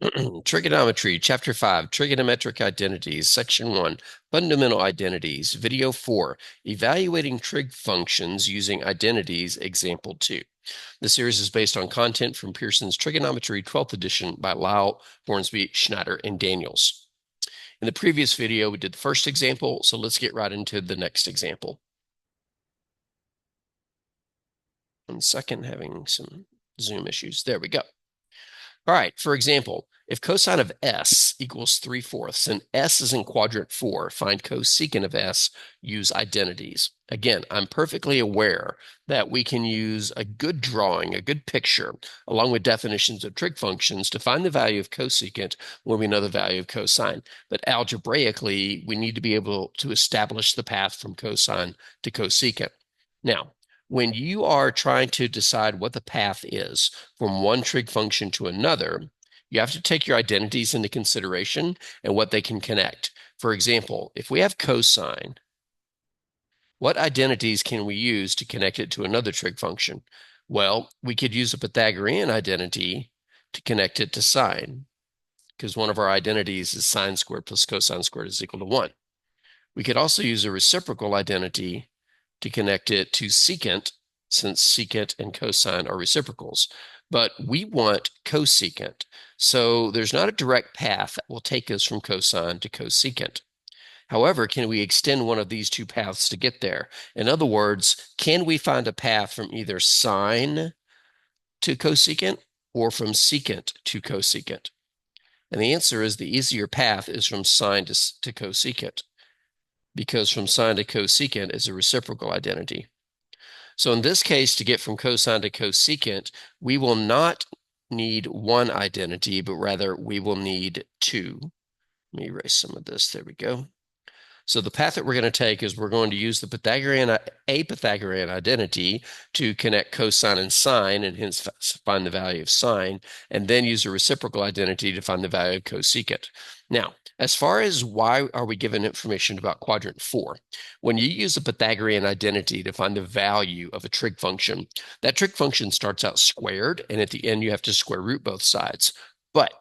Trigonometry, Chapter 5, Trigonometric Identities, Section 1, Fundamental Identities, Video 4, Evaluating Trig Functions Using Identities, Example 2. The series is based on content from Pearson's Trigonometry 12th edition by Lial, Hornsby, Schneider, and Daniels. In the previous video, we did the first example, so let's get right into the next example. 1 second, having some Zoom issues. There we go. All right, for example, if cosine of S equals 3/4 and S is in quadrant 4, find cosecant of S, use identities. Again, I'm perfectly aware that we can use a good drawing, a good picture, along with definitions of trig functions to find the value of cosecant when we know the value of cosine. But algebraically, we need to be able to establish the path from cosine to cosecant. Now, when you are trying to decide what the path is from one trig function to another, you have to take your identities into consideration and what they can connect. For example, if we have cosine, what identities can we use to connect it to another trig function? Well, we could use a Pythagorean identity to connect it to sine, because one of our identities is sine squared plus cosine squared is equal to 1. We could also use a reciprocal identity to connect it to secant, since secant and cosine are reciprocals. But we want cosecant, so there's not a direct path that will take us from cosine to cosecant. However, can we extend one of these two paths to get there? In other words, can we find a path from either sine to cosecant or from secant to cosecant? And the answer is the easier path is from sine to cosecant, because from sine to cosecant is a reciprocal identity. So in this case, to get from cosine to cosecant, we will not need one identity, but rather we will need two. Let me erase some of this. There we go. So the path that we're going to take is we're going to use the Pythagorean identity to connect cosine and sine, and hence find the value of sine, and then use a reciprocal identity to find the value of cosecant. Now, as far as why are we given information about quadrant 4, when you use a Pythagorean identity to find the value of a trig function, that trig function starts out squared, and at the end you have to square root both sides. But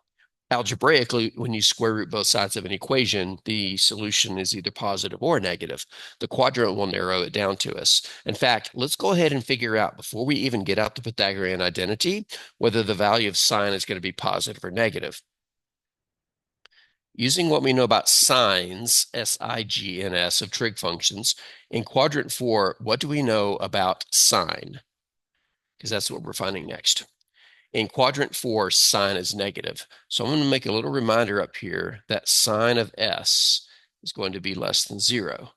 algebraically, when you square root both sides of an equation, the solution is either positive or negative. The quadrant will narrow it down to us. In fact, let's go ahead and figure out, before we even get out the Pythagorean identity, whether the value of sine is going to be positive or negative. Using what we know about sines, S-I-G-N-S, of trig functions, in quadrant 4, what do we know about sine? Because that's what we're finding next. In quadrant 4, sine is negative. So I'm going to make a little reminder up here that sine of S is going to be less than 0.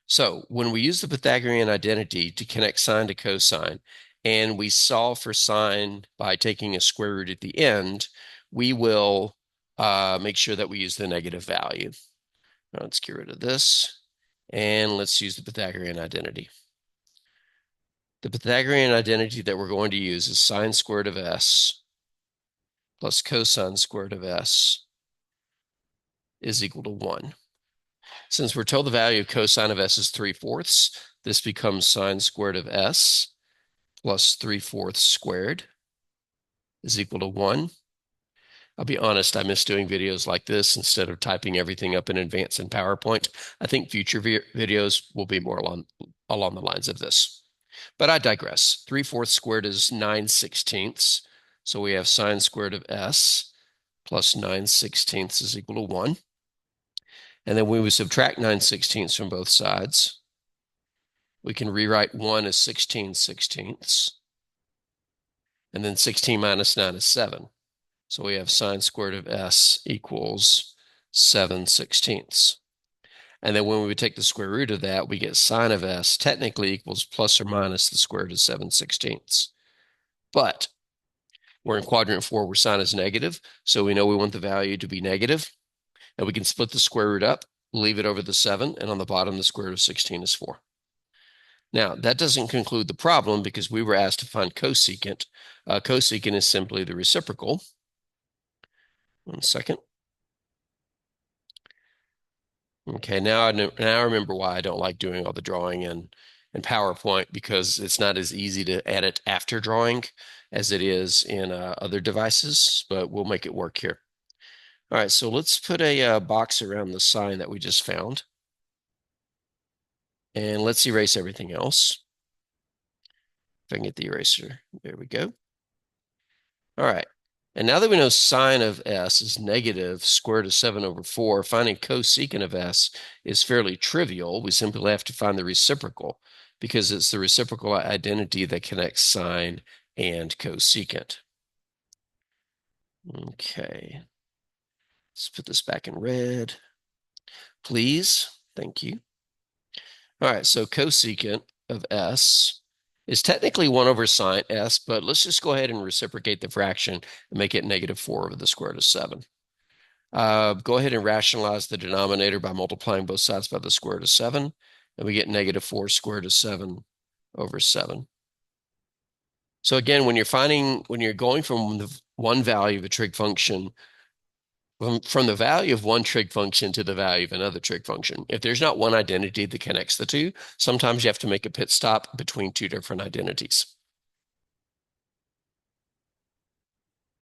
So when we use the Pythagorean identity to connect sine to cosine, and we solve for sine by taking a square root at the end, we will make sure that we use the negative value. Now let's get rid of this, and let's use the Pythagorean identity. The Pythagorean identity that we're going to use is sine squared of S plus cosine squared of S is equal to 1. Since we're told the value of cosine of S is 3/4, this becomes sine squared of S plus 3/4 squared is equal to 1. I'll be honest, I miss doing videos like this instead of typing everything up in advance in PowerPoint. I think future videos will be more along the lines of this. But I digress. 3/4 squared is 9/16. So we have sine squared of S plus 9/16 is equal to 1. And then when we subtract 9/16 from both sides, we can rewrite 1 as 16/16. And then 16 minus 9 is 7. So we have sine squared of S equals 7/16. And then when we take the square root of that, we get sine of S technically equals plus or minus the square root of 7/16. But we're in quadrant 4 where sine is negative, so we know we want the value to be negative. And we can split the square root up, leave it over the 7, and on the bottom, the square root of 16 is 4. Now, that doesn't conclude the problem because we were asked to find cosecant. Cosecant is simply the reciprocal. 1 second. Okay, now I remember why I don't like doing all the drawing in PowerPoint, because it's not as easy to edit after drawing as it is in other devices, but we'll make it work here. All right, so let's put a box around the sign that we just found. And let's erase everything else. If I can get the eraser. There we go. All right. And now that we know sine of s is negative square root of 7 over 4, finding cosecant of s is fairly trivial. We simply have to find the reciprocal because it's the reciprocal identity that connects sine and cosecant. Okay. Let's put this back in red, please. Thank you. All right, so cosecant of s is technically 1 over sine s, but let's just go ahead and reciprocate the fraction and make it negative 4 over the square root of 7. Go ahead and rationalize the denominator by multiplying both sides by the square root of 7, and we get negative 4 square root of 7 over 7. So again, when you're going from the one value of a trig function, from the value of one trig function to the value of another trig function, if there's not one identity that connects the two, sometimes you have to make a pit stop between two different identities.